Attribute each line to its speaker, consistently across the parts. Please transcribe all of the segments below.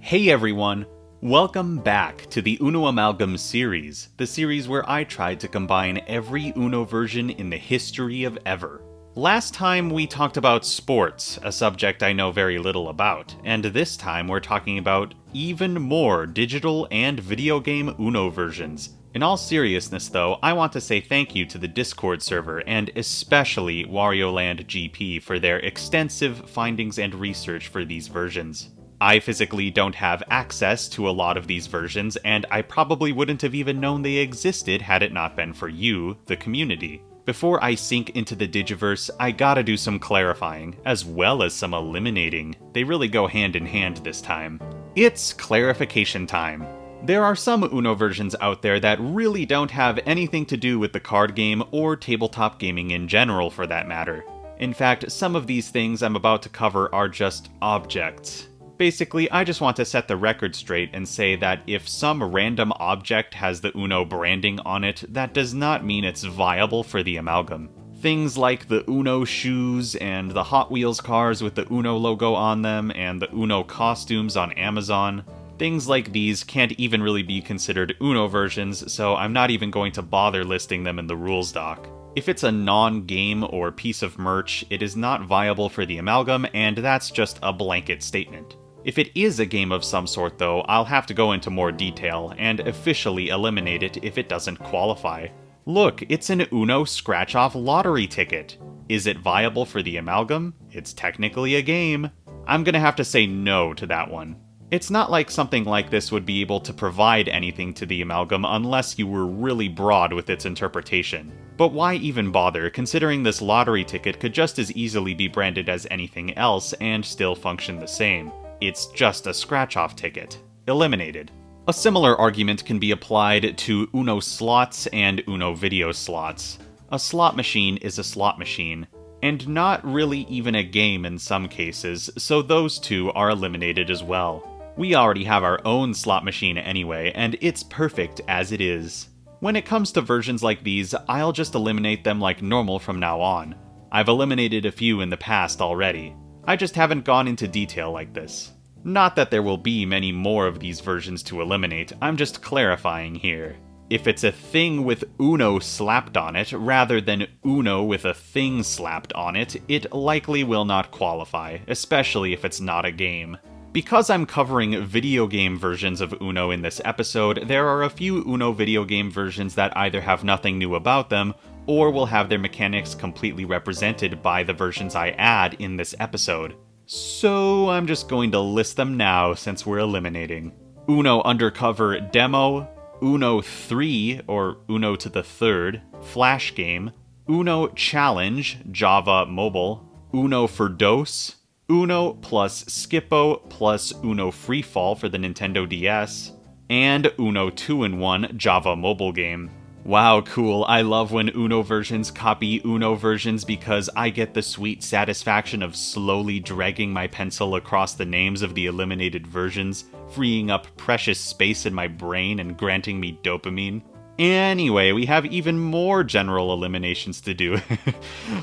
Speaker 1: Hey everyone! Welcome back to the Uno Amalgam series, the series where I tried to combine every Uno version in the history of ever. Last time we talked about sports, a subject I know very little about, and this time we're talking about even more digital and video game Uno versions. In all seriousness though, I want to say thank you to the Discord server and especially Wario Land GP for their extensive findings and research for these versions. I physically don't have access to a lot of these versions, and I probably wouldn't have even known they existed had it not been for you, the community. Before I sink into the digiverse, I gotta do some clarifying, as well as some eliminating. They really go hand in hand this time. It's clarification time. There are some Uno versions out there that really don't have anything to do with the card game or tabletop gaming in general for that matter. In fact, some of these things I'm about to cover are just objects. Basically, I just want to set the record straight and say that if some random object has the Uno branding on it, that does not mean it's viable for the Amalgam. Things like the Uno shoes and the Hot Wheels cars with the Uno logo on them and the Uno costumes on Amazon, things like these can't even really be considered Uno versions, so I'm not even going to bother listing them in the rules doc. If it's a non-game or piece of merch, it is not viable for the Amalgam, and that's just a blanket statement. If it is a game of some sort though, I'll have to go into more detail, and officially eliminate it if it doesn't qualify. Look, it's an Uno scratch-off lottery ticket. Is it viable for the Amalgam? It's technically a game. I'm gonna have to say no to that one. It's not like something like this would be able to provide anything to the Amalgam unless you were really broad with its interpretation. But why even bother, considering this lottery ticket could just as easily be branded as anything else and still function the same. It's just a scratch-off ticket. Eliminated. A similar argument can be applied to Uno slots and Uno video slots. A slot machine is a slot machine, and not really even a game in some cases, so those two are eliminated as well. We already have our own slot machine anyway, and it's perfect as it is. When it comes to versions like these, I'll just eliminate them like normal from now on. I've eliminated a few in the past already. I just haven't gone into detail like this. Not that there will be many more of these versions to eliminate, I'm just clarifying here. If it's a thing with Uno slapped on it, rather than Uno with a thing slapped on it, it likely will not qualify, especially if it's not a game. Because I'm covering video game versions of Uno in this episode, there are a few Uno video game versions that either have nothing new about them, or will have their mechanics completely represented by the versions I add in this episode. So I'm just going to list them now since we're eliminating. Uno Undercover Demo, Uno 3, or Uno to the third, Flash Game, Uno Challenge, Java Mobile, Uno for DOS, Uno plus Skippo plus Uno Freefall for the Nintendo DS, and Uno 2-in-1 Java mobile game. Wow, cool. I love when Uno versions copy Uno versions because I get the sweet satisfaction of slowly dragging my pencil across the names of the eliminated versions, freeing up precious space in my brain and granting me dopamine. Anyway, we have even more general eliminations to do.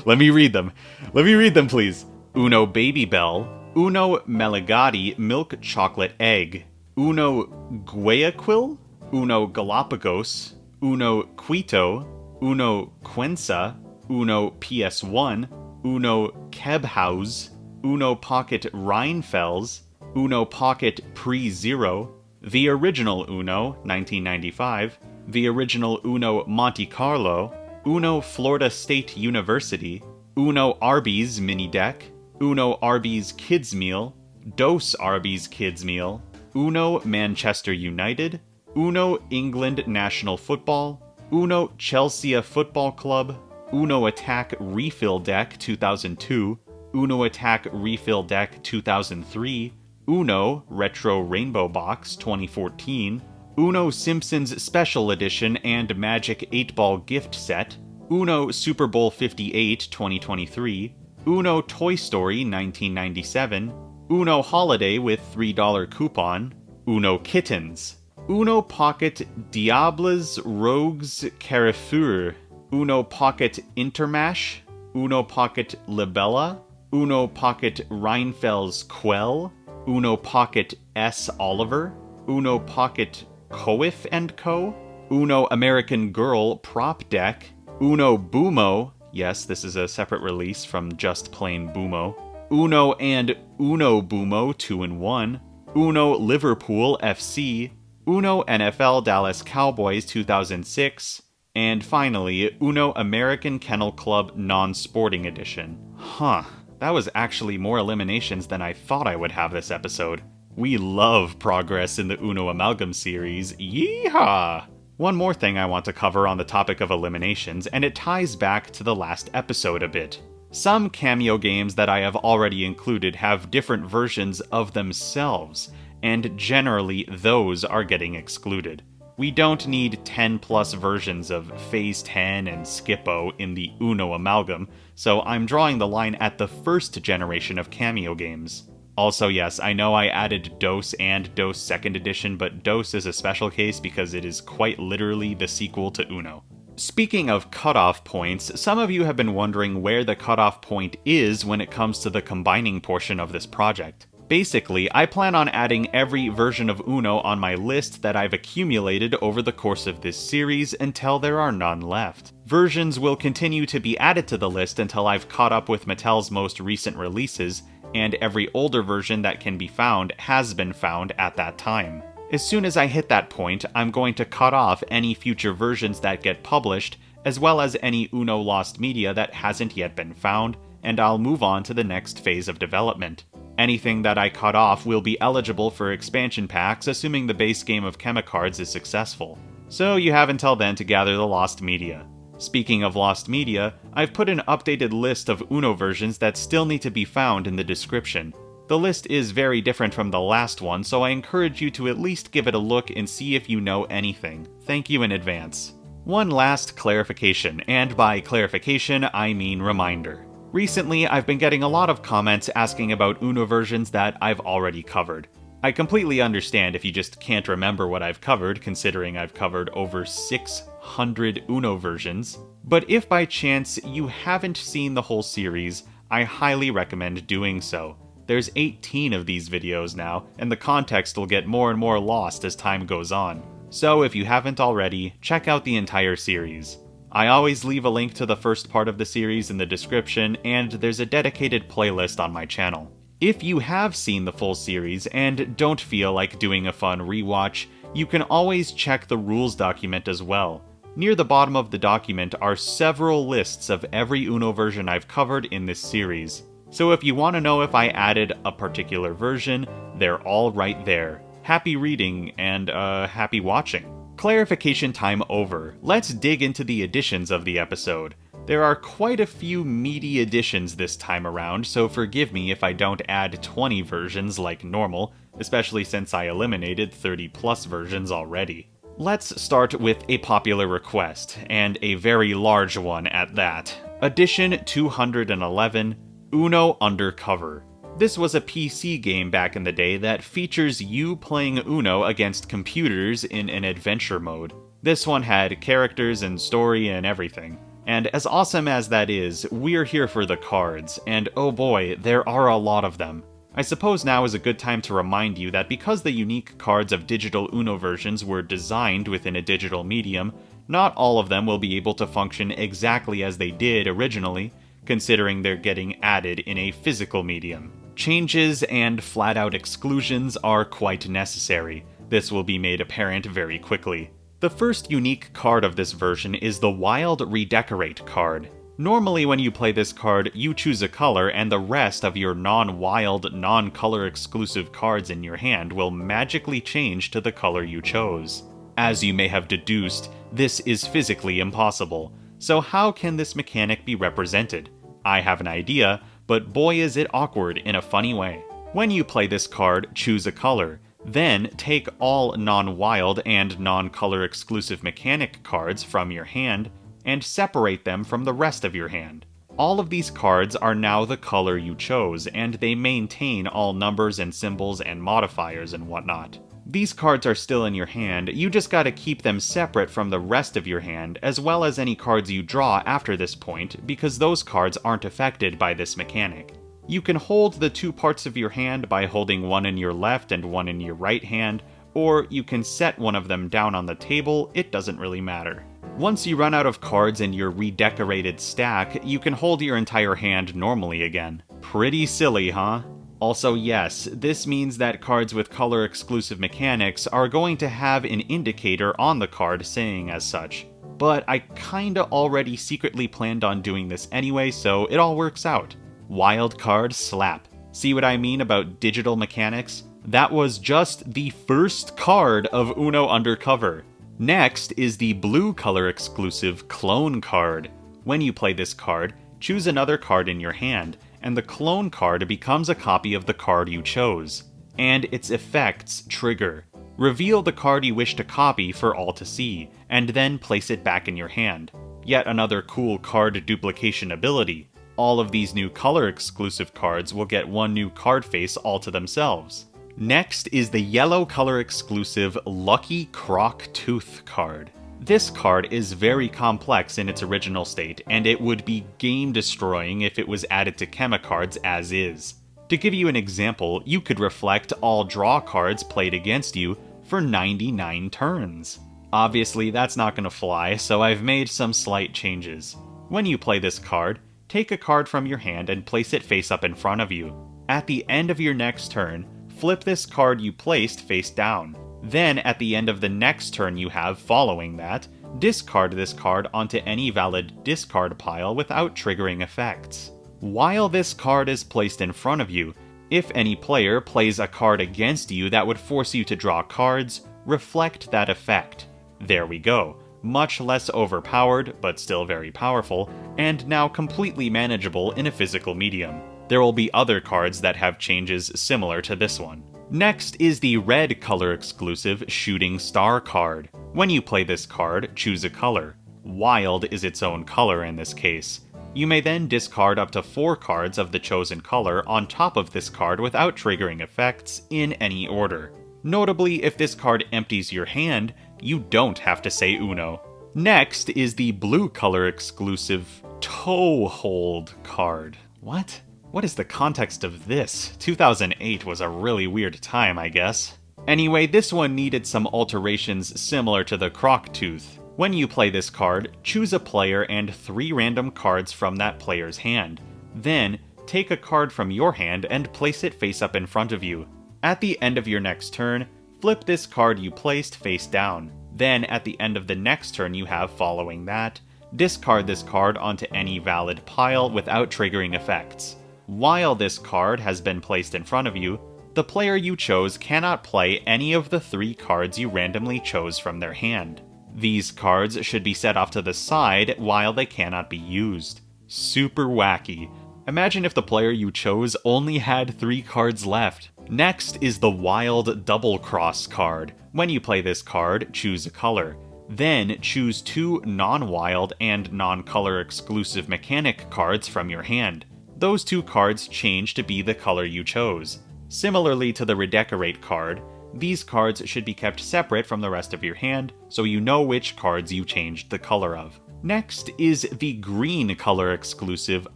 Speaker 1: Let me read them. Let me read them, please. Uno Baby Bell, Uno Meligatti Milk Chocolate Egg, Uno Guayaquil, Uno Galapagos, Uno Quito, Uno Cuenca, Uno PS1, Uno Kebhaus, Uno Pocket Rheinfels, Uno Pocket Pre-Zero, the original Uno, 1995, the original Uno Monte Carlo, Uno Florida State University, Uno Arby's Mini Deck, Uno Arby's Kids Meal, Dos Arby's Kids Meal, Uno Manchester United, Uno England National Football, Uno Chelsea Football Club, Uno Attack Refill Deck 2002, Uno Attack Refill Deck 2003, Uno Retro Rainbow Box 2014, Uno Simpsons Special Edition and Magic 8-Ball Gift Set, Uno Super Bowl 58 2023, Uno Toy Story 1997, Uno Holiday with $3 coupon, Uno Kittens, Uno Pocket Diables Rogues Carrefour, Uno Pocket Intermash, Uno Pocket Libella, Uno Pocket Rheinfels Quell, Uno Pocket S. Oliver, Uno Pocket Coif & Co., Uno American Girl Prop Deck, Uno Boomo, yes, this is a separate release from just plain Boomo, Uno and Uno Boomo 2-in-1, Uno Liverpool FC, Uno NFL Dallas Cowboys 2006, and finally, Uno American Kennel Club Non-Sporting Edition. Huh, that was actually more eliminations than I thought I would have this episode. We love progress in the Uno Amalgam series, yeehaw! One more thing I want to cover on the topic of eliminations, and it ties back to the last episode a bit. Some Cameo games that I have already included have different versions of themselves, and generally those are getting excluded. We don't need 10 plus versions of Phase 10 and Skippo in the Uno Amalgam, so I'm drawing the line at the first generation of Cameo games. Also, yes, I know I added DOS and DOS 2nd Edition, but DOS is a special case because it is quite literally the sequel to Uno. Speaking of cutoff points, some of you have been wondering where the cutoff point is when it comes to the combining portion of this project. Basically, I plan on adding every version of Uno on my list that I've accumulated over the course of this series until there are none left. Versions will continue to be added to the list until I've caught up with Mattel's most recent releases, and every older version that can be found has been found at that time. As soon as I hit that point, I'm going to cut off any future versions that get published, as well as any Uno lost media that hasn't yet been found, and I'll move on to the next phase of development. Anything that I cut off will be eligible for expansion packs, assuming the base game of Chemicards is successful. So you have until then to gather the lost media. Speaking of lost media, I've put an updated list of Uno versions that still need to be found in the description. The list is very different from the last one, so I encourage you to at least give it a look and see if you know anything. Thank you in advance. One last clarification, and by clarification I mean reminder. Recently, I've been getting a lot of comments asking about Uno versions that I've already covered. I completely understand if you just can't remember what I've covered, considering I've covered over 600 Uno versions. But if by chance you haven't seen the whole series, I highly recommend doing so. There's 18 of these videos now, and the context will get more and more lost as time goes on. So if you haven't already, check out the entire series. I always leave a link to the first part of the series in the description, and there's a dedicated playlist on my channel. If you have seen the full series and don't feel like doing a fun rewatch, you can always check the rules document as well. Near the bottom of the document are several lists of every Uno version I've covered in this series. So if you want to know if I added a particular version, they're all right there. Happy reading and happy watching. Clarification time over. Let's dig into the additions of the episode. There are quite a few meaty additions this time around, so forgive me if I don't add 20 versions like normal, especially since I eliminated 30 plus versions already. Let's start with a popular request, and a very large one at that. Edition 211, Uno Undercover. This was a PC game back in the day that features you playing Uno against computers in an adventure mode. This one had characters and story and everything. And as awesome as that is, we're here for the cards, and oh boy, there are a lot of them. I suppose now is a good time to remind you that because the unique cards of digital Uno versions were designed within a digital medium, not all of them will be able to function exactly as they did originally, considering they're getting added in a physical medium. Changes and flat-out exclusions are quite necessary. This will be made apparent very quickly. The first unique card of this version is the Wild Redecorate card. Normally when you play this card, you choose a color and the rest of your non-wild, non-color exclusive cards in your hand will magically change to the color you chose. As you may have deduced, this is physically impossible. So how can this mechanic be represented? I have an idea, but boy is it awkward in a funny way. When you play this card, choose a color. Then take all non-wild and non-color exclusive mechanic cards from your hand and separate them from the rest of your hand. All of these cards are now the color you chose, and they maintain all numbers and symbols and modifiers and whatnot. These cards are still in your hand, you just gotta keep them separate from the rest of your hand, as well as any cards you draw after this point, because those cards aren't affected by this mechanic. You can hold the two parts of your hand by holding one in your left and one in your right hand, or you can set one of them down on the table, it doesn't really matter. Once you run out of cards in your redecorated stack, you can hold your entire hand normally again. Pretty silly, huh? Also, yes, this means that cards with color-exclusive mechanics are going to have an indicator on the card saying as such. But I kinda already secretly planned on doing this anyway, so it all works out. Wild card slap. See what I mean about digital mechanics? That was just the first card of Uno Undercover. Next is the blue color exclusive clone card. When you play this card, choose another card in your hand, and the clone card becomes a copy of the card you chose. And its effects trigger. Reveal the card you wish to copy for all to see, and then place it back in your hand. Yet another cool card duplication ability. All of these new color exclusive cards will get one new card face all to themselves. Next is the yellow color exclusive Lucky Croc Tooth card. This card is very complex in its original state, and it would be game destroying if it was added to Chemicards as is. To give you an example, you could reflect all draw cards played against you for 99 turns. Obviously that's not gonna fly, so I've made some slight changes. When you play this card, take a card from your hand and place it face up in front of you. At the end of your next turn, flip this card you placed face down. Then, at the end of the next turn you have following that, discard this card onto any valid discard pile without triggering effects. While this card is placed in front of you, if any player plays a card against you that would force you to draw cards, reflect that effect. There we go. Much less overpowered, but still very powerful, and now completely manageable in a physical medium. There will be other cards that have changes similar to this one. Next is the red color exclusive Shooting Star card. When you play this card, choose a color. Wild is its own color in this case. You may then discard up to 4 cards of the chosen color on top of this card without triggering effects in any order. Notably, if this card empties your hand, you don't have to say Uno. Next is the blue color exclusive Toe Hold card. What? What is the context of this? 2008 was a really weird time, I guess. Anyway, this one needed some alterations similar to the Croc Tooth. When you play this card, choose a player and 3 random cards from that player's hand. Then, take a card from your hand and place it face up in front of you. At the end of your next turn, flip this card you placed face down. Then, at the end of the next turn you have following that, discard this card onto any valid pile without triggering effects. While this card has been placed in front of you, the player you chose cannot play any of the 3 cards you randomly chose from their hand. These cards should be set off to the side while they cannot be used. Super wacky. Imagine if the player you chose only had 3 cards left. Next is the Wild Double Cross card. When you play this card, choose a color. Then choose 2 non-wild and non-color exclusive mechanic cards from your hand. Those 2 cards change to be the color you chose. Similarly to the Redecorate card, these cards should be kept separate from the rest of your hand, so you know which cards you changed the color of. Next is the green color exclusive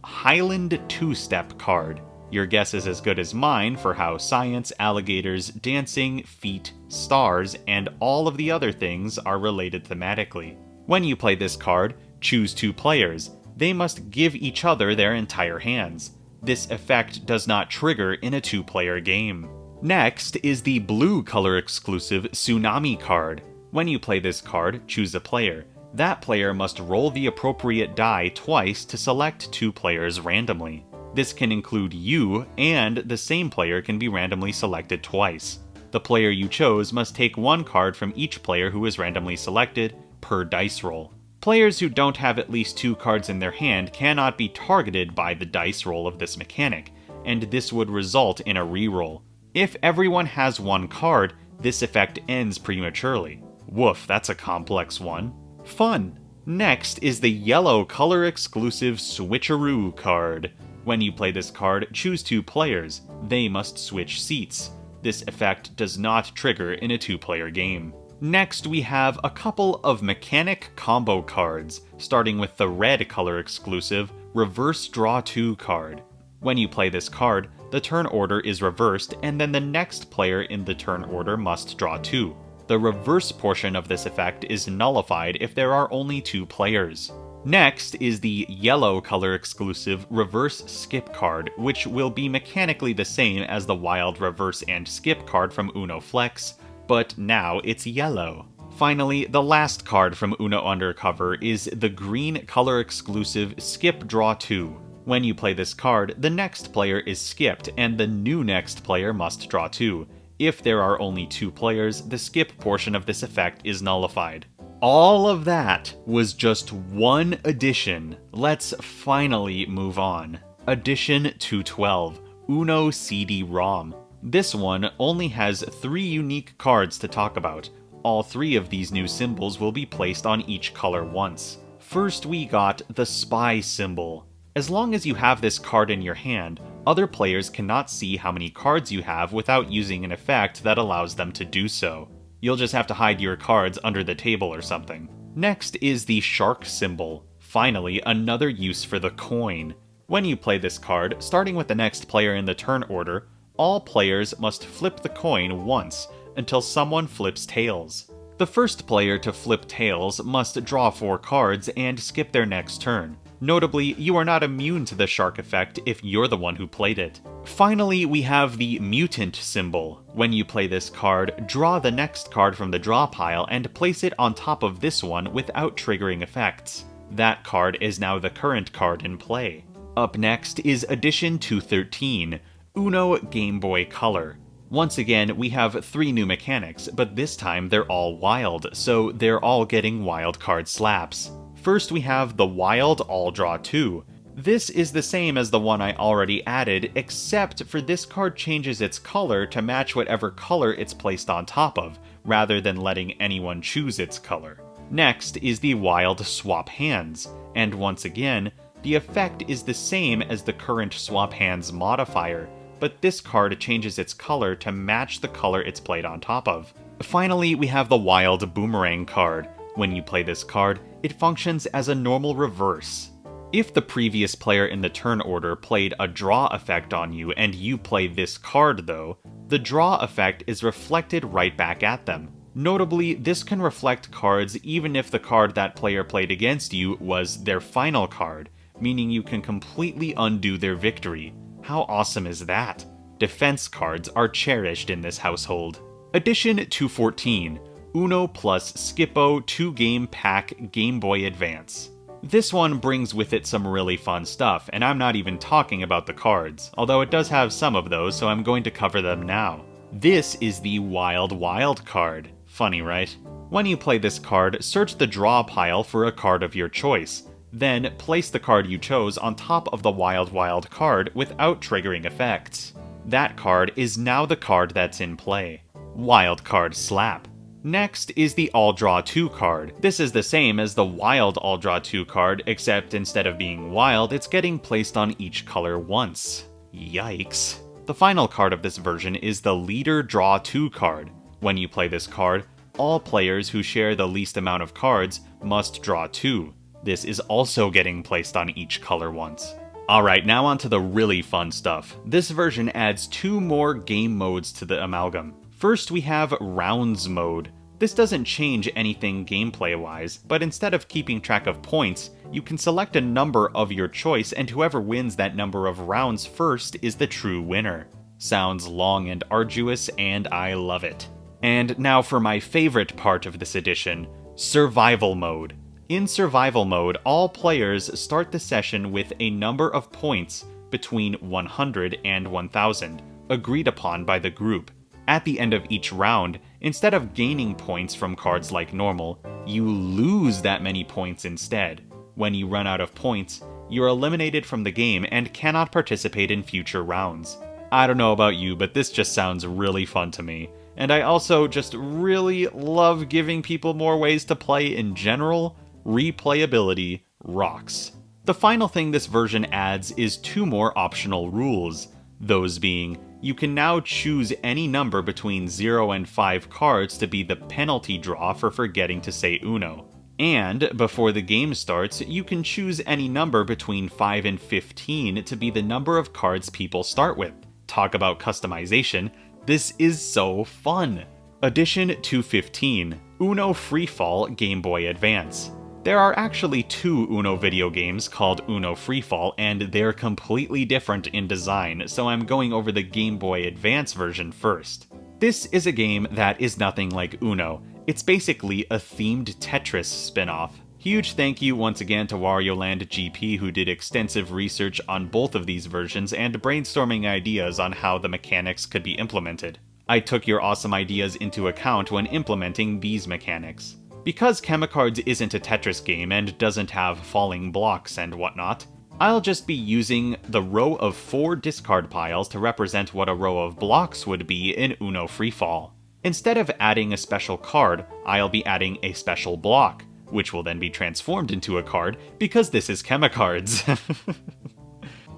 Speaker 1: Highland 2-Step card. Your guess is as good as mine for how science, alligators, dancing, feet, stars, and all of the other things are related thematically. When you play this card, choose 2 players. They must give each other their entire hands. This effect does not trigger in a 2-player game. Next is the blue color exclusive Tsunami card. When you play this card, choose a player. That player must roll the appropriate die twice to select 2 players randomly. This can include you, and the same player can be randomly selected twice. The player you chose must take 1 card from each player who is randomly selected per dice roll. Players who don't have at least 2 cards in their hand cannot be targeted by the dice roll of this mechanic, and this would result in a reroll. If everyone has 1 card, this effect ends prematurely. Woof, that's a complex one. Fun! Next is the yellow color exclusive Switcheroo card. When you play this card, choose 2 players. They must switch seats. This effect does not trigger in a 2-player game. Next, we have a couple of mechanic combo cards, starting with the red color exclusive Reverse Draw 2 card. When you play this card, the turn order is reversed, and then the next player in the turn order must draw 2. The reverse portion of this effect is nullified if there are only 2 players. Next is the yellow color exclusive reverse skip card, which will be mechanically the same as the wild reverse and skip card from Uno Flex, but now it's yellow. Finally, the last card from Uno Undercover is the green color exclusive Skip Draw 2. When you play this card, the next player is skipped, and the new next player must draw 2. If there are only 2 players, the skip portion of this effect is nullified. All of that was just one addition. Let's finally move on. Addition 212, Uno CD-ROM. This one only has 3 unique cards to talk about. All 3 of these new symbols will be placed on each color once. First we got the spy symbol. As long as you have this card in your hand, other players cannot see how many cards you have without using an effect that allows them to do so. You'll just have to hide your cards under the table or something. Next is the shark symbol. Finally, another use for the coin. When you play this card, starting with the next player in the turn order, all players must flip the coin once until someone flips tails. The first player to flip tails must draw 4 cards and skip their next turn. Notably, you are not immune to the shark effect if you're the one who played it. Finally, we have the mutant symbol. When you play this card, draw the next card from the draw pile and place it on top of this one without triggering effects. That card is now the current card in play. Up next is Addition 213, Uno Game Boy Color. Once again, we have 3 new mechanics, but this time they're all wild, so they're all getting wild card slaps. First we have the Wild All Draw 2. This is the same as the one I already added, except for this card changes its color to match whatever color it's placed on top of, rather than letting anyone choose its color. Next is the Wild Swap Hands, and once again, the effect is the same as the current Swap Hands modifier, but this card changes its color to match the color it's played on top of. Finally, we have the Wild Boomerang card. When you play this card, it functions as a normal reverse. If the previous player in the turn order played a draw effect on you and you play this card though, the draw effect is reflected right back at them. Notably, this can reflect cards even if the card that player played against you was their final card, meaning you can completely undo their victory. How awesome is that? Defense cards are cherished in this household. Addition 214, Uno plus Skippo 2-game pack Game Boy Advance. This one brings with it some really fun stuff, and I'm not even talking about the cards, although it does have some of those, so I'm going to cover them now. This is the Wild Wild card. Funny, right? When you play this card, search the draw pile for a card of your choice. Then, place the card you chose on top of the Wild Wild card without triggering effects. That card is now the card that's in play. Wild Card Slap. Next is the All Draw 2 card. This is the same as the Wild All Draw 2 card, except instead of being wild, it's getting placed on each color once. Yikes. The final card of this version is the Leader Draw 2 card. When you play this card, all players who share the least amount of cards must draw 2. This is also getting placed on each color once. Alright, now on to the really fun stuff. This version adds 2 more game modes to the Amalgam. First we have Rounds mode. This doesn't change anything gameplay-wise, but instead of keeping track of points, you can select a number of your choice and whoever wins that number of rounds first is the true winner. Sounds long and arduous, and I love it. And now for my favorite part of this edition, Survival mode. In Survival mode, all players start the session with a number of points between 100 and 1000, agreed upon by the group. At the end of each round, instead of gaining points from cards like normal, you lose that many points instead. When you run out of points, you're eliminated from the game and cannot participate in future rounds. I don't know about you, but this just sounds really fun to me. And I also just really love giving people more ways to play in general. Replayability rocks. The final thing this version adds is 2 more optional rules. Those being, you can now choose any number between 0 and 5 cards to be the penalty draw for forgetting to say Uno. And before the game starts, you can choose any number between 5 and 15 to be the number of cards people start with. Talk about customization, this is so fun! Edition 215, Uno Freefall Game Boy Advance. There are actually two Uno video games called Uno Freefall, and they're completely different in design, so I'm going over the Game Boy Advance version first. This is a game that is nothing like Uno. It's basically a themed Tetris spin-off. Huge thank you once again to Wario Land GP, who did extensive research on both of these versions and brainstorming ideas on how the mechanics could be implemented. I took your awesome ideas into account when implementing these mechanics. Because Chemicards isn't a Tetris game and doesn't have falling blocks and whatnot, I'll just be using the row of 4 discard piles to represent what a row of blocks would be in Uno Freefall. Instead of adding a special card, I'll be adding a special block, which will then be transformed into a card because this is Chemicards.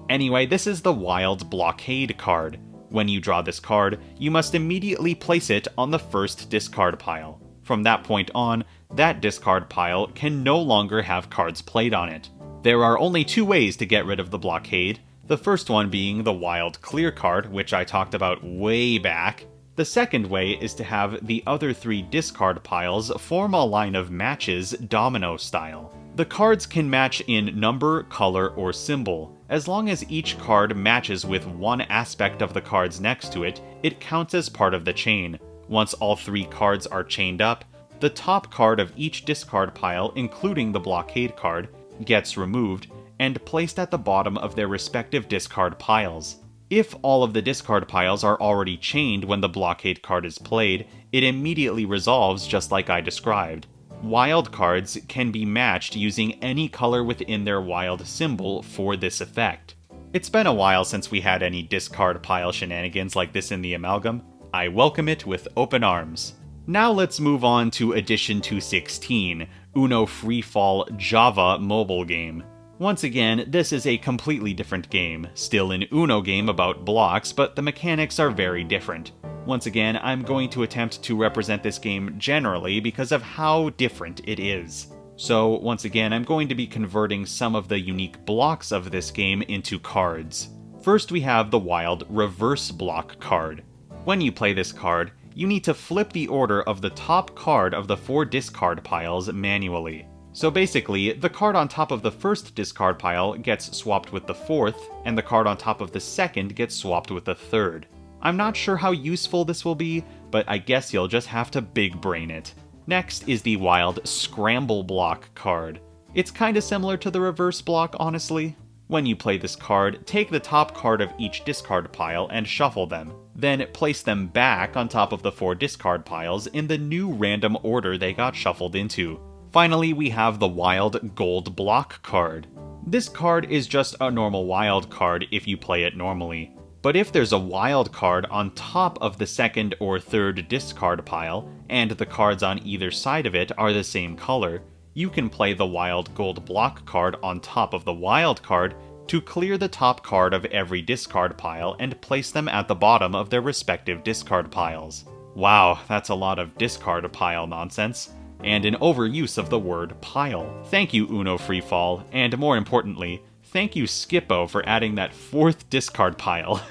Speaker 1: Anyway, this is the Wild Blockade card. When you draw this card, you must immediately place it on the first discard pile. From that point on, that discard pile can no longer have cards played on it. There are only 2 ways to get rid of the blockade, the first one being the Wild Clear card, which I talked about way back. The second way is to have the other 3 discard piles form a line of matches domino style. The cards can match in number, color, or symbol. As long as each card matches with one aspect of the cards next to it, it counts as part of the chain. Once all 3 cards are chained up, the top card of each discard pile, including the blockade card, gets removed and placed at the bottom of their respective discard piles. If all of the discard piles are already chained when the blockade card is played, it immediately resolves just like I described. Wild cards can be matched using any color within their wild symbol for this effect. It's been a while since we had any discard pile shenanigans like this in the Amalgam. I welcome it with open arms. Now let's move on to Edition 216, Uno Freefall Java mobile game. Once again, this is a completely different game, still an Uno game about blocks, but the mechanics are very different. Once again, I'm going to attempt to represent this game generally because of how different it is. So once again, I'm going to be converting some of the unique blocks of this game into cards. First we have the Wild Reverse Block card. When you play this card, you need to flip the order of the top card of the 4 discard piles manually. So basically, the card on top of the first discard pile gets swapped with the 4th, and the card on top of the second gets swapped with the 3rd. I'm not sure how useful this will be, but I guess you'll just have to big brain it. Next is the Wild Scramble Block card. It's kinda similar to the Reverse Block, honestly. When you play this card, take the top card of each discard pile and shuffle them. Then place them back on top of the 4 discard piles in the new random order they got shuffled into. Finally, we have the Wild Gold Block card. This card is just a normal wild card if you play it normally. But if there's a wild card on top of the 2nd or 3rd discard pile, and the cards on either side of it are the same color, you can play the Wild Gold Block card on top of the wild card to clear the top card of every discard pile and place them at the bottom of their respective discard piles. Wow, that's a lot of discard pile nonsense, and an overuse of the word pile. Thank you, Uno Freefall, and more importantly, thank you, Skippo, for adding that 4th discard pile.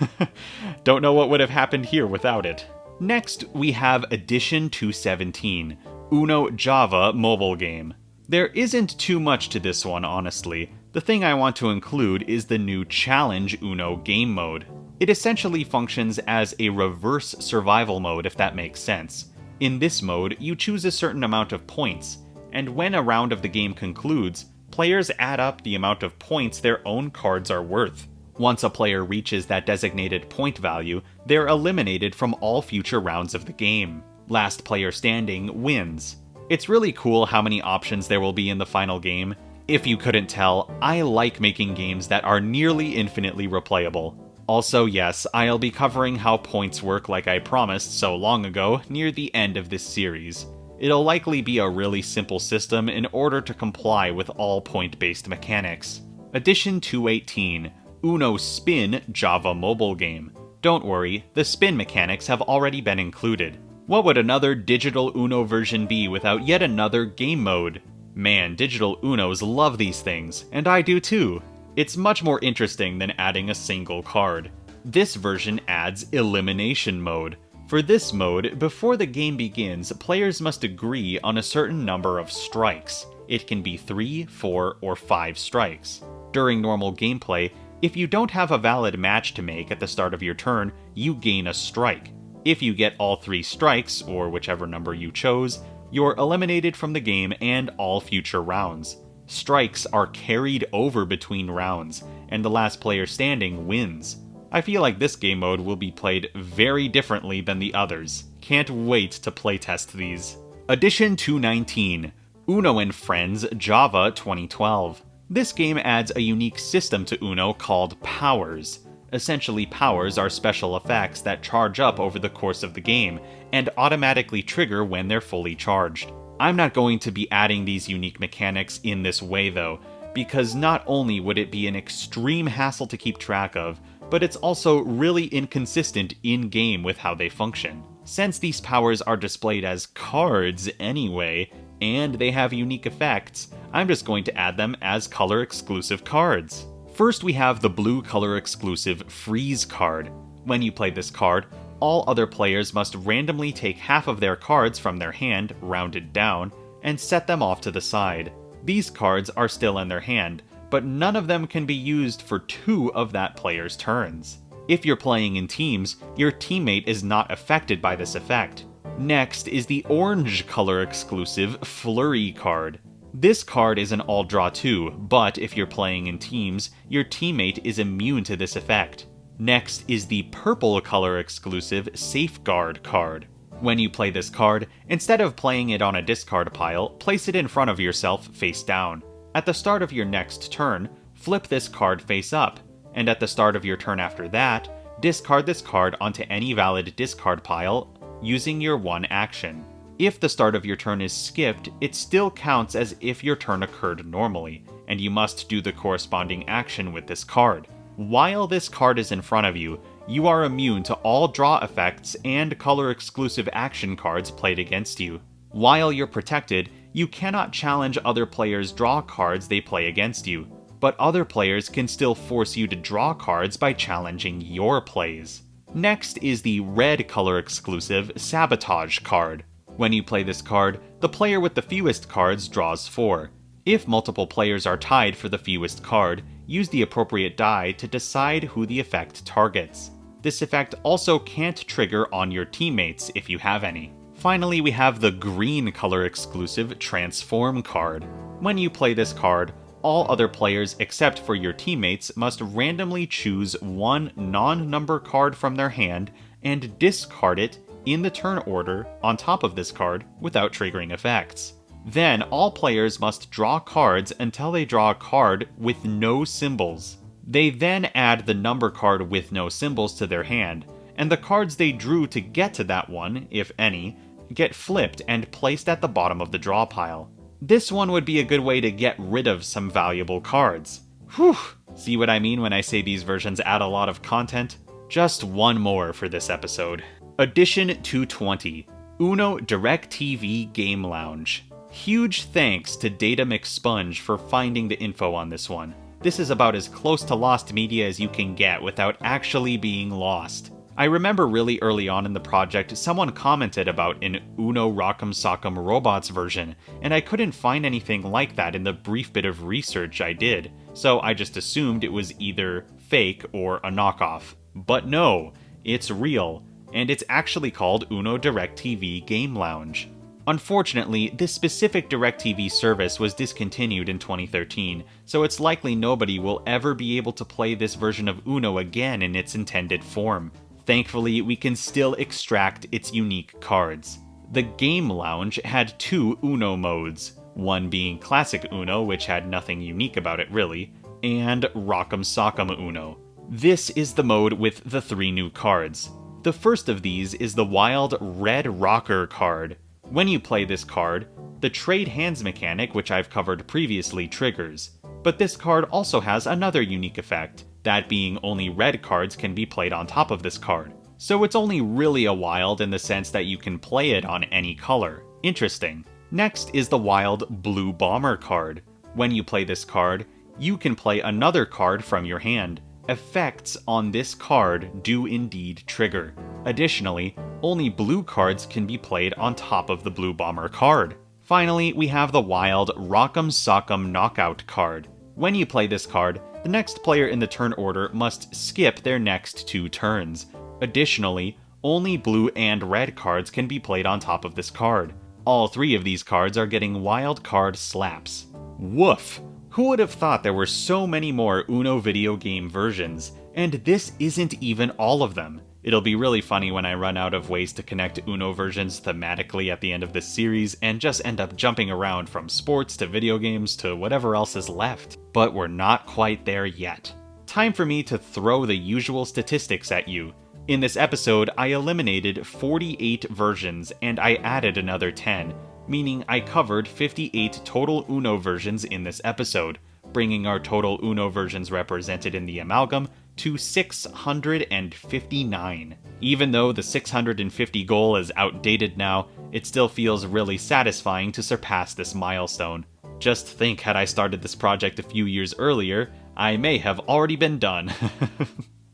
Speaker 1: Don't know what would have happened here without it. Next, we have Edition 217, Uno Java mobile game. There isn't too much to this one, honestly. The thing I want to include is the new Challenge Uno game mode. It essentially functions as a reverse survival mode, if that makes sense. In this mode, you choose a certain amount of points, and when a round of the game concludes, players add up the amount of points their own cards are worth. Once a player reaches that designated point value, they're eliminated from all future rounds of the game. Last player standing wins. It's really cool how many options there will be in the final game. If you couldn't tell, I like making games that are nearly infinitely replayable. Also, yes, I'll be covering how points work like I promised so long ago near the end of this series. It'll likely be a really simple system in order to comply with all point-based mechanics. Edition 218, Uno Spin Java mobile game. Don't worry, the spin mechanics have already been included. What would another digital Uno version be without yet another game mode? Man, digital Unos love these things, and I do too. It's much more interesting than adding a single card. This version adds elimination mode. For this mode, before the game begins, players must agree on a certain number of strikes. It can be 3, 4, or 5 strikes. During normal gameplay, if you don't have a valid match to make at the start of your turn, you gain a strike. If you get all 3 strikes, or whichever number you chose, you're eliminated from the game and all future rounds. Strikes are carried over between rounds, and the last player standing wins. I feel like this game mode will be played very differently than the others. Can't wait to playtest these. Edition 219, Uno and Friends Java 2012. This game adds a unique system to Uno called powers. Essentially, powers are special effects that charge up over the course of the game, and automatically trigger when they're fully charged. I'm not going to be adding these unique mechanics in this way though, because not only would it be an extreme hassle to keep track of, but it's also really inconsistent in-game with how they function. Since these powers are displayed as cards anyway, and they have unique effects, I'm just going to add them as color-exclusive cards. First we have the blue color-exclusive Freeze card. When you play this card, all other players must randomly take half of their cards from their hand, rounded down, and set them off to the side. These cards are still in their hand, but none of them can be used for 2 of that player's turns. If you're playing in teams, your teammate is not affected by this effect. Next is the orange color exclusive Flurry card. This card is an all draw 2, but if you're playing in teams, your teammate is immune to this effect. Next is the purple color exclusive Safeguard card. When you play this card, instead of playing it on a discard pile, place it in front of yourself face down. At the start of your next turn, flip this card face up, and at the start of your turn after that, discard this card onto any valid discard pile using your one action. If the start of your turn is skipped, it still counts as if your turn occurred normally, and you must do the corresponding action with this card. While this card is in front of you, you are immune to all draw effects and color-exclusive action cards played against you. While you're protected, you cannot challenge other players' draw cards they play against you, but other players can still force you to draw cards by challenging your plays. Next is the red color-exclusive Sabotage card. When you play this card, the player with the fewest cards draws 4. If multiple players are tied for the fewest card, use the appropriate die to decide who the effect targets. This effect also can't trigger on your teammates if you have any. Finally, we have the green color exclusive Transform card. When you play this card, all other players except for your teammates must randomly choose one non-number card from their hand and discard it in the turn order on top of this card without triggering effects. Then all players must draw cards until they draw a card with no symbols. They then add the number card with no symbols to their hand, and the cards they drew to get to that one, if any, get flipped and placed at the bottom of the draw pile. This one would be a good way to get rid of some valuable cards. Whew! See what I mean when I say these versions add a lot of content? Just one more for this episode. Edition 220, Uno DirecTV Game Lounge. Huge thanks to Data McSponge for finding the info on this one. This is about as close to lost media as you can get without actually being lost. I remember really early on in the project, someone commented about an Uno Rock'em Sock'em Robots version, and I couldn't find anything like that in the brief bit of research I did, so I just assumed it was either fake or a knockoff. But no, it's real, and it's actually called Uno DirecTV Game Lounge. Unfortunately, this specific DirecTV service was discontinued in 2013, so it's likely nobody will ever be able to play this version of Uno again in its intended form. Thankfully, we can still extract its unique cards. The Game Lounge had 2 Uno modes, one being Classic Uno, which had nothing unique about it really, and Rock'em Sock'em Uno. This is the mode with the 3 new cards. The first of these is the wild Red Rocker card. When you play this card, the Trade Hands mechanic, which I've covered previously, triggers. But this card also has another unique effect, that being only red cards can be played on top of this card. So it's only really a wild in the sense that you can play it on any color. Interesting. Next is the wild Blue Bomber card. When you play this card, you can play another card from your hand. Effects on this card do indeed trigger. Additionally, only blue cards can be played on top of the Blue Bomber card. Finally, we have the wild Rock'em Sock'em Knockout card. When you play this card, the next player in the turn order must skip their next 2 turns. Additionally, only blue and red cards can be played on top of this card. All 3 of these cards are getting wild card slaps. Woof! Who would have thought there were so many more Uno video game versions? And this isn't even all of them. It'll be really funny when I run out of ways to connect Uno versions thematically at the end of this series and just end up jumping around from sports to video games to whatever else is left. But we're not quite there yet. Time for me to throw the usual statistics at you. In this episode, I eliminated 48 versions and I added another 10, meaning I covered 58 total Uno versions in this episode, bringing our total Uno versions represented in the Amalgam to 659. Even though the 650 goal is outdated now, it still feels really satisfying to surpass this milestone. Just think, had I started this project a few years earlier, I may have already been done.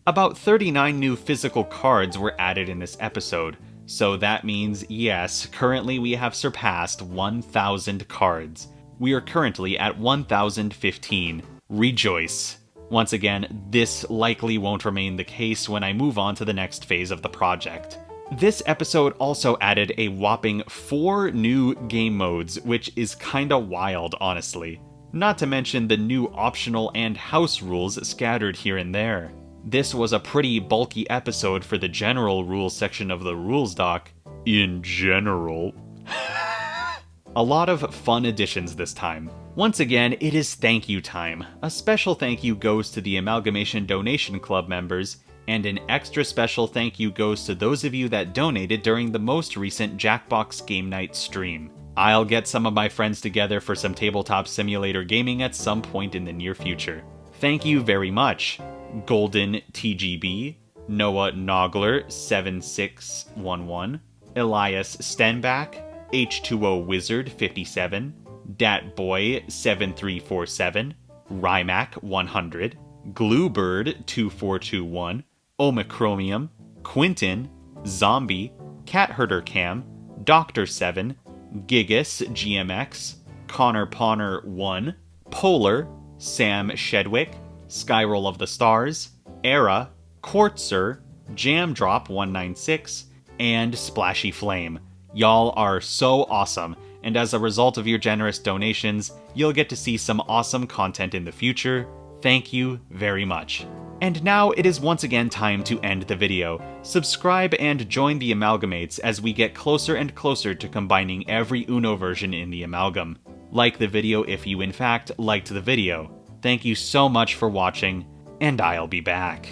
Speaker 1: About 39 new physical cards were added in this episode, so that means, yes, currently we have surpassed 1,000 cards. We are currently at 1,015. Rejoice! Once again, this likely won't remain the case when I move on to the next phase of the project. This episode also added a whopping 4 new game modes, which is kinda wild, honestly. Not to mention the new optional and house rules scattered here and there. This was a pretty bulky episode for the general rules section of the rules doc. In general. A lot of fun additions this time. Once again, it is thank you time. A special thank you goes to the Amalgamation Donation Club members, and an extra special thank you goes to those of you that donated during the most recent Jackbox Game Night stream. I'll get some of my friends together for some tabletop simulator gaming at some point in the near future. Thank you very much. Golden TGB, Noah Nogler 7611, Elias Stenbach, H2O Wizard 57, Datboy 7347, Rymac 100, Gluebird 2421, Omicromium, Quinton, Zombie, Catherder Cam, Dr. 7, Gigas GMX, Connor Pawner 1, Polar, Sam Shedwick, Skyroll of the Stars, Era, Quartzer, Jamdrop 196, and Splashy Flame. Y'all are so awesome, and as a result of your generous donations, you'll get to see some awesome content in the future. Thank you very much. And now it is once again time to end the video. Subscribe and join the Amalgamates as we get closer and closer to combining every Uno version in the Amalgam. Like the video if you in fact liked the video. Thank you so much for watching, and I'll be back.